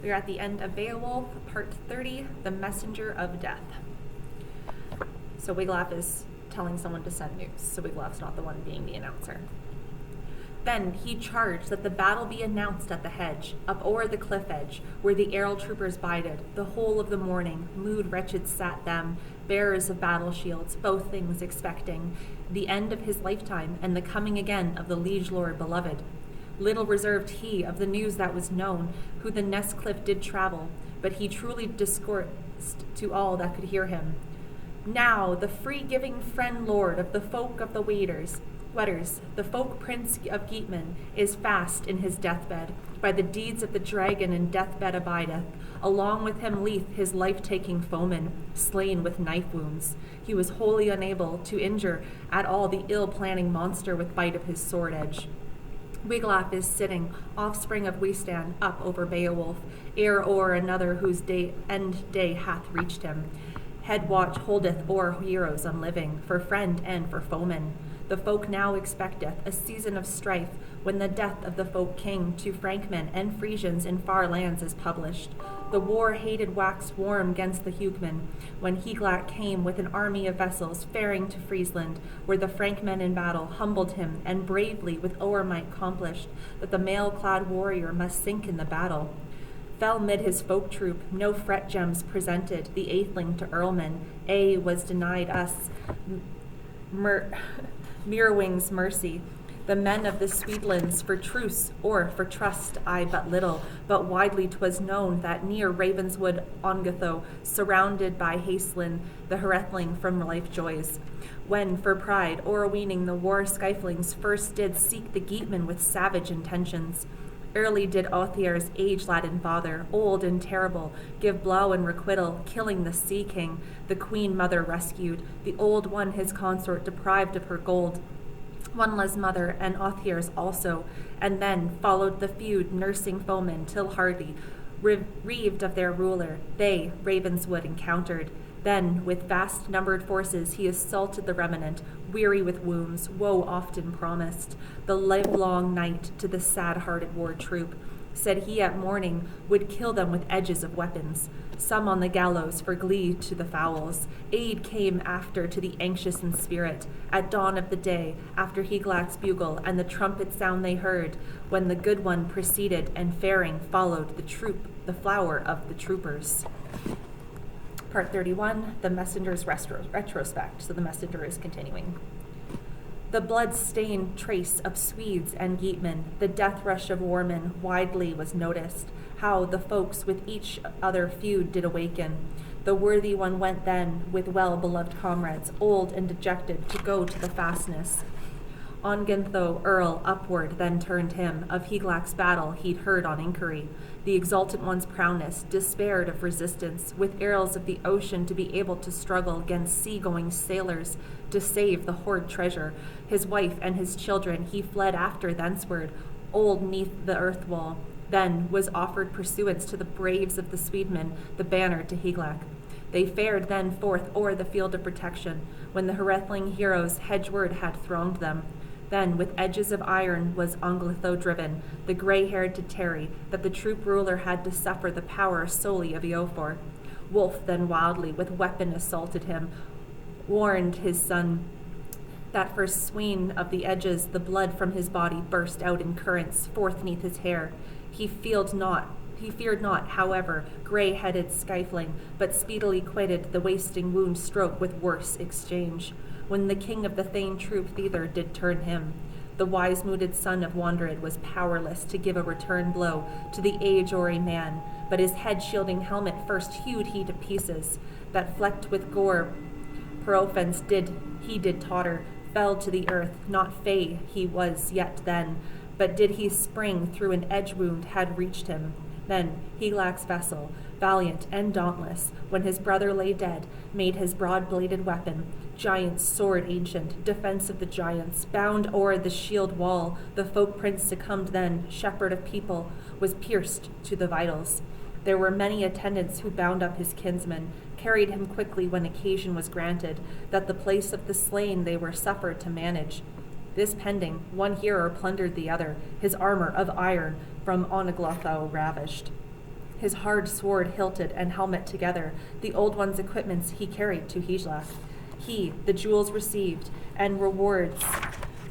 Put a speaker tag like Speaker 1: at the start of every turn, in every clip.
Speaker 1: We are at the end of Beowulf Part 30, The Messenger of Death. So Wiglaf is telling someone to send news, so Wiglaf's not the one being the announcer. Then he charged that the battle be announced at the hedge, up o'er the cliff edge, where the arrow troopers bided. The whole of the morning, mood wretched sat them, bearers of battle shields, both things expecting, the end of his lifetime, and the coming again of the liege lord beloved. Little reserved he of the news that was known, who the nest cliff did travel, but he truly discoursed to all that could hear him. Now the free-giving friend lord of the folk of the wetters, the folk prince of Geatman, is fast in his deathbed. By the deeds of the dragon in deathbed abideth. Along with him leath his life-taking foeman, slain with knife wounds. He was wholly unable to injure at all the ill-planning monster with bite of his sword edge. Wiglaf is sitting, offspring of Weistan, up over Beowulf, ere o'er another whose end day hath reached him. Head watch holdeth o'er heroes unliving, for friend and for foeman. The folk now expecteth a season of strife, when the death of the folk king to Frankmen and Frisians in far lands is published. The war-hated waxed warm gainst the Hughmen, when Hygelac came with an army of vessels faring to Friesland, where the Frankmen in battle humbled him, and bravely with o'ermight accomplished, that the mail-clad warrior must sink in the battle. Fell mid his folk troop, no fret gems presented, the atheling to earlmen, was denied us Mirwing's mercy. The men of the Sweetlands for truce or for trust I but little, but widely 'twas known that near Ravenswood Ongatho, surrounded by Haslin, the Herethling from life joys, when for pride o'erweening the war skyflings first did seek the Geatman with savage intentions. Early did Othier's age-laden father, old and terrible, give blow and requital, killing the sea king, the queen mother rescued, the old one his consort deprived of her gold, Onella's mother and Othier's also, and then followed the feud nursing foemen till hardly, reaved of their ruler, they Ravenswood encountered. Then, with vast numbered forces, he assaulted the remnant, weary with wounds, woe often promised, the livelong night to the sad-hearted war troop. Said he at morning would kill them with edges of weapons, some on the gallows for glee to the fowls. Aid came after to the anxious in spirit, at dawn of the day, after Hygelac's bugle and the trumpet sound they heard, when the good one preceded and faring followed the troop, the flower of the troopers. Part 31, The Messenger's Retrospect. So the messenger is continuing. The blood-stained trace of Swedes and Geatmen, the death rush of warmen, widely was noticed, how the folks with each other feud did awaken. The worthy one went then, with well-beloved comrades, old and dejected, to go to the fastness. Ongentho Earl upward then turned him, of Hygelac's battle he'd heard on inquiry. The exultant one's prowess despaired of resistance, with arrows of the ocean to be able to struggle against sea-going sailors to save the hoard treasure. His wife and his children he fled after thenceward, old neath the earth wall. Then was offered pursuance to the braves of the Swedemen, the banner to Hygelac. They fared then forth o'er the field of protection, when the Herethling heroes hedgeward had thronged them. Then with edges of iron was Ongatho driven, the gray-haired to tarry, that the troop ruler had to suffer the power solely of Eofor. Wolf then wildly with weapon assaulted him, warned his son that for sween of the edges the blood from his body burst out in currents forth neath his hair. He feared not, however, gray-headed skyfling, but speedily quitted the wasting wound stroke with worse exchange. When the king of the Thane troop thither did turn him, the wise-mooded son of Wandred was powerless to give a return blow to the age-hoary man, but his head-shielding helmet first hewed he to pieces, that flecked with gore Perophens did totter, fell to the earth, not fey he was yet then, but did he spring through an edge wound had reached him. Then Hygelac's vessel, valiant and dauntless, when his brother lay dead, made his broad-bladed weapon, giant's sword ancient, defense of the giants, bound o'er the shield wall, the folk prince succumbed then, shepherd of people, was pierced to the vitals. There were many attendants who bound up his kinsman, carried him quickly when occasion was granted, that the place of the slain they were suffered to manage. This pending, one hero plundered the other, his armor of iron from Onaglatho ravished. his hard sword hilted and helmet together, the old one's equipments he carried to Hejla. He, the jewels received, and rewards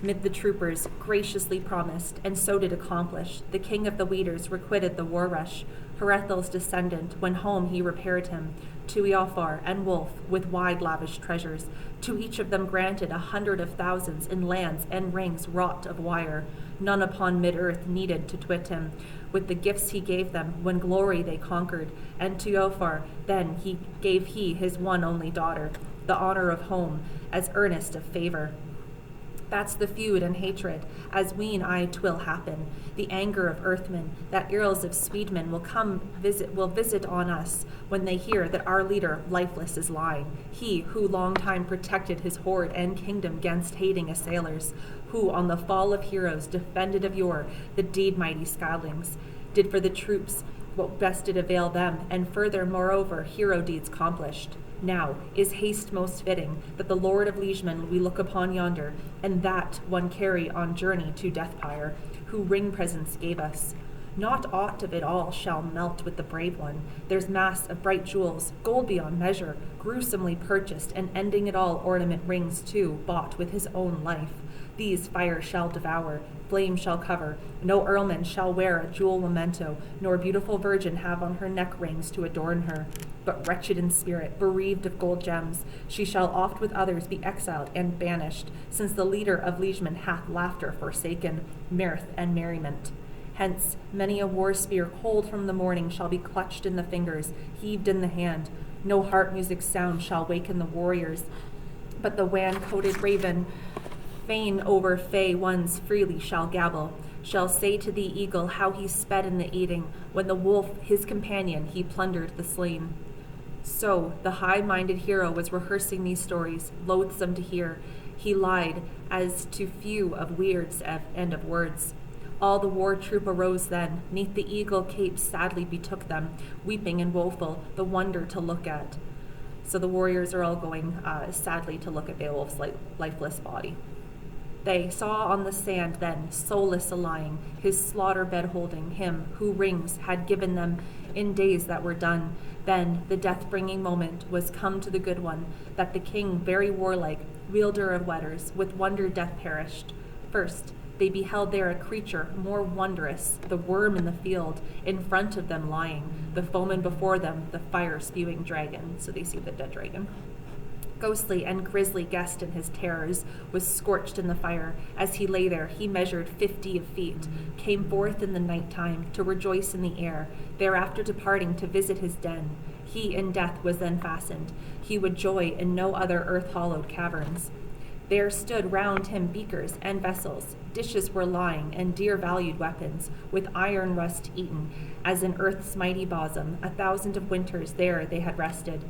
Speaker 1: mid the troopers graciously promised, and so did accomplish. The king of the leaders requited the war rush. Harethal's descendant, when home he repaired him, to Eolfar and Wulf with wide lavish treasures, to each of them granted 100,000 in lands and rings wrought of wire. None upon mid-earth needed to twit him with the gifts he gave them when glory they conquered, and to Eolfar then he gave his one only daughter, the honor of home, as earnest of favor. That's the feud and hatred, as ween I 'twill happen. The anger of earthmen, that earls of Swedemen will visit on us when they hear that our leader lifeless is lying. He who long time protected his horde and kingdom gainst hating assailers, who on the fall of heroes defended of yore the deed mighty Skaldings, did for the troops what best did avail them, and further moreover hero deeds accomplished. Now is haste most fitting, that the Lord of Liegemen we look upon yonder, and that one carry on journey to Deathpire, who ring presents gave us. Not aught of it all shall melt with the brave one. There's mass of bright jewels, gold beyond measure, gruesomely purchased, and ending it all ornament rings too, bought with his own life. These fire shall devour, flame shall cover. No earlman shall wear a jewel memento, nor beautiful virgin have on her neck rings to adorn her. But wretched in spirit, bereaved of gold gems, she shall oft with others be exiled and banished, since the leader of liegemen hath laughter forsaken, mirth and merriment. Hence, many a war spear cold from the morning shall be clutched in the fingers, heaved in the hand. No heart music's sound shall waken the warriors, but the wan-coated raven fain over fey ones freely shall gabble, shall say to the eagle how he sped in the eating, when the wolf, his companion, he plundered the slain. So the high-minded hero was rehearsing these stories, loathsome to hear. He lied as to few of weirds and of words. All the war troop arose then, neath the eagle cape sadly betook them, weeping and woeful, the wonder to look at. So the warriors are all going sadly to look at Beowulf's lifeless body. They saw on the sand then, soulless a lying, his slaughter bed holding him who rings had given them in days that were done. Then the death-bringing moment was come to the good one, that the king, very warlike, wielder of wetters, with wonder death perished. First, they beheld there a creature more wondrous, the worm in the field, in front of them lying, the foeman before them, the fire-spewing dragon. So they see the dead dragon. Ghostly and grisly guest in his terrors, was scorched in the fire. As he lay there, he measured 50 feet, came forth in the night time to rejoice in the air, thereafter departing to visit his den. He in death was then fastened. He would joy in no other earth-hollowed caverns. There stood round him beakers and vessels, dishes were lying, and dear-valued weapons, with iron rust eaten, as in earth's mighty bosom, 1,000 of winters there they had rested.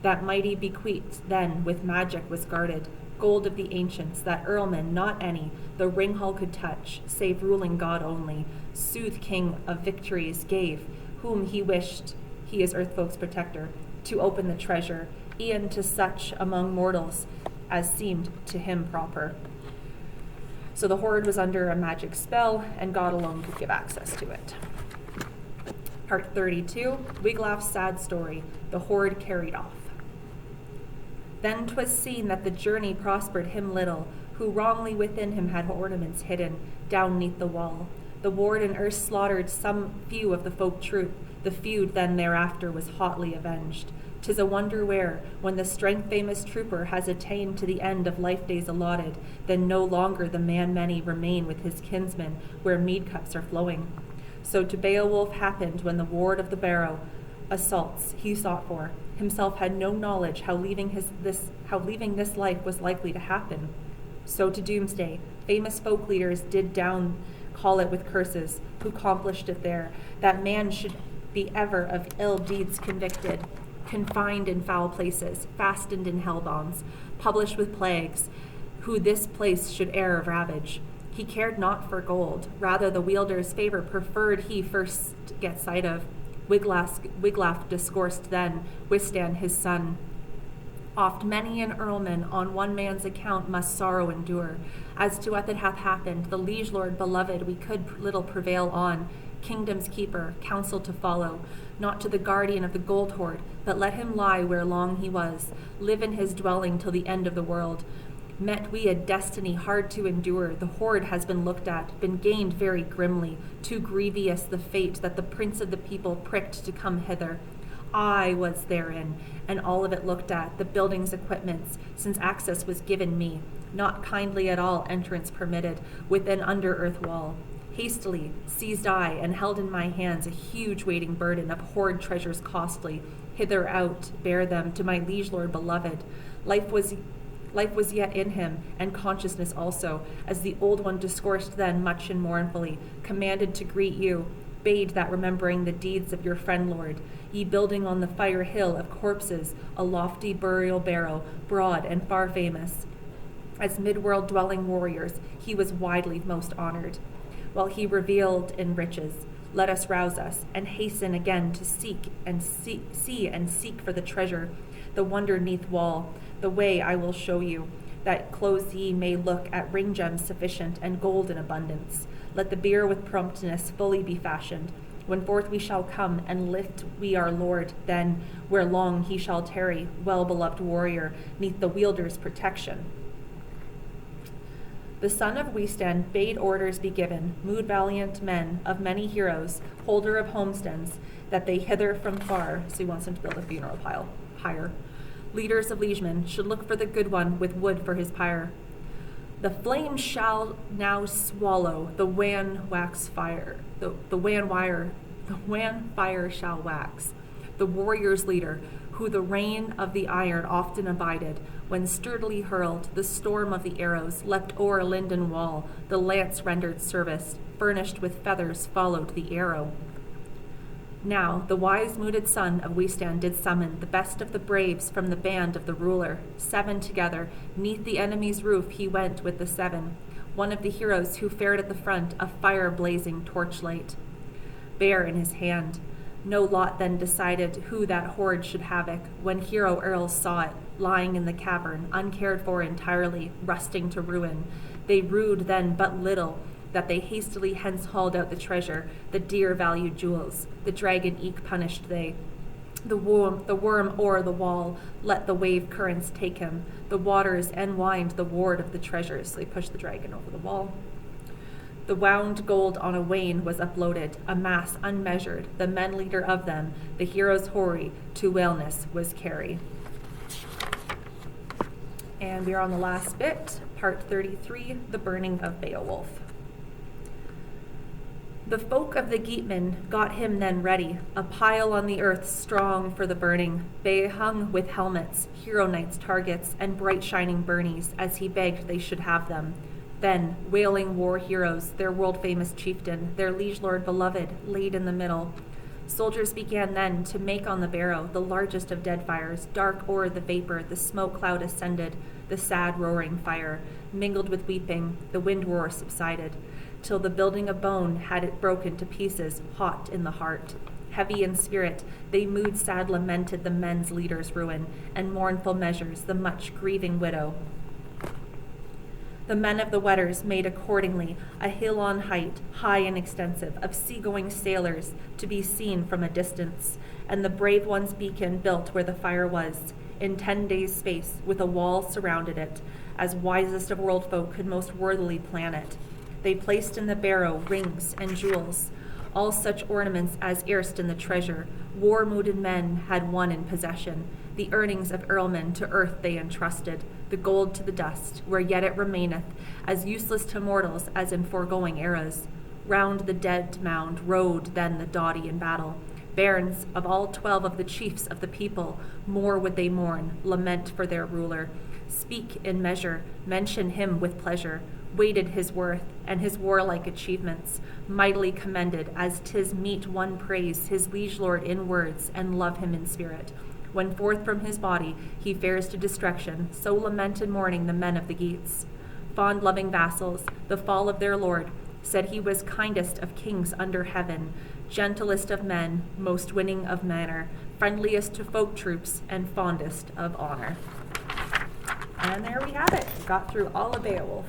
Speaker 1: That mighty bequeath then with magic was guarded, gold of the ancients, that earlman, not any, the ring-hall could touch, save ruling God only, sooth king of victories gave, whom he wished, he is earthfolk's protector, to open the treasure, e'en to such among mortals as seemed to him proper. So the hoard was under a magic spell, and God alone could give access to it. Part 32, Wiglaf's sad story, the hoard carried off. Then 'twas seen that the journey prospered him little, who wrongly within him had ornaments hidden, down neath the wall. The warden erst slaughtered some few of the folk troop, the feud then thereafter was hotly avenged. 'Tis a wonder where, when the strength-famous trooper has attained to the end of life days allotted, then no longer the man many remain with his kinsmen, where mead cups are flowing. So to Beowulf happened when the ward of the barrow assaults he sought for, himself had no knowledge how leaving this life was likely to happen. So to doomsday, famous folk leaders did down call it with curses, who accomplished it there, that man should be ever of ill deeds convicted, confined in foul places, fastened in hell bonds, published with plagues, who this place should e'er ravage. He cared not for gold, rather the wielder's favor preferred he first get sight of. Wiglaf discoursed then, withstand his son. Oft many an earlman on one man's account must sorrow endure. As to what that hath happened, the liege lord beloved we could little prevail on. kingdom's keeper, counsel to follow, not to the guardian of the gold hoard, but let him lie where long he was, live in his dwelling till the end of the world. Met we a destiny hard to endure, the hoard has been looked at, been gained very grimly, too grievous the fate that the prince of the people pricked to come hither. I was therein, and all of it looked at, the building's equipments, since access was given me, not kindly at all entrance permitted, within under earth wall. Hastily seized I, and held in my hands a huge weighting burden of hoard treasures costly, hither out bear them to my liege lord beloved. Life was yet in him, and consciousness also, as the old one discoursed then much and mournfully, commanded to greet you, bade that remembering the deeds of your friend lord, ye building on the fire hill of corpses a lofty burial barrow, broad and far famous. As mid-world dwelling warriors, he was widely most honored. While he revealed in riches, let us rouse us, and hasten again to see and seek for the treasure, the wonder neath wall, the way I will show you, that close ye may look at ring gems sufficient and gold in abundance. Let the bier with promptness fully be fashioned. When forth we shall come, and lift we our Lord, then, where long he shall tarry, well-beloved warrior, neath the wielder's protection. The son of Westand bade orders be given, mood valiant men of many heroes, holder of homesteads, that they hither from far, so he wants them to build a funeral pile higher. Leaders of liegemen should look for the good one with wood for his pyre. The flame shall now swallow the wan wax fire. The wan fire shall wax. The warrior's leader, who the rain of the iron often abided, when sturdily hurled the storm of the arrows, leapt o'er linden wall, the lance rendered service, furnished with feathers followed the arrow. Now the wise-mooded son of Westand did summon the best of the braves from the band of the ruler. 7 together, neath the enemy's roof he went with the 7. One of the heroes who fared at the front, a fire-blazing torchlight bare in his hand. No lot then decided who that hoard should havoc, when hero earls saw it, lying in the cavern, uncared for entirely, rusting to ruin. They rued then but little, that they hastily hence hauled out the treasure, the dear valued jewels. The dragon eke punished they. The worm o'er the wall, let the wave currents take him. The waters enwind the ward of the treasures. They pushed the dragon over the wall. The wound gold on a wain was uploaded, a mass unmeasured. The men leader of them, the hero's hoary, to wellness was carry. And we are on the last bit, part 33, the burning of Beowulf. The folk of the Geatmen got him then ready, a pile on the earth strong for the burning, behung with helmets, hero knights' targets, and bright shining burnies, as he begged they should have them. Then, wailing war heroes, their world-famous chieftain, their liege lord beloved, laid in the middle. Soldiers began then to make on the barrow the largest of dead fires. Dark o'er the vapor, the smoke cloud ascended, the sad roaring fire, mingled with weeping, the wind roar subsided, till the building of bone had it broken to pieces, hot in the heart. Heavy in spirit, they mood sad lamented the men's leader's ruin, and mournful measures the much grieving widow. The men of the Wetters made accordingly a hill on height, high and extensive, of sea-going sailors to be seen from a distance, and the brave one's beacon built where the fire was, in 10 days' space, with a wall surrounded it, as wisest of world folk could most worthily plan it. They placed in the barrow rings and jewels, all such ornaments as erst in the treasure war-mooded men had won in possession. The earnings of earlmen to earth they entrusted, the gold to the dust, where yet it remaineth, as useless to mortals as in foregoing eras. Round the dead mound rode then the doughty in battle. Barons of all 12 of the chiefs of the people, more would they mourn, lament for their ruler. Speak in measure, mention him with pleasure, weighted his worth and his warlike achievements, mightily commended, as 'tis meet one praise his liege lord in words and love him in spirit. When forth from his body he fares to destruction, so lament in mourning the men of the Geats. Fond loving vassals, the fall of their lord, said he was kindest of kings under heaven, gentlest of men, most winning of manner, friendliest to folk troops, and fondest of honor. And there we have it. Got through all of Beowulf.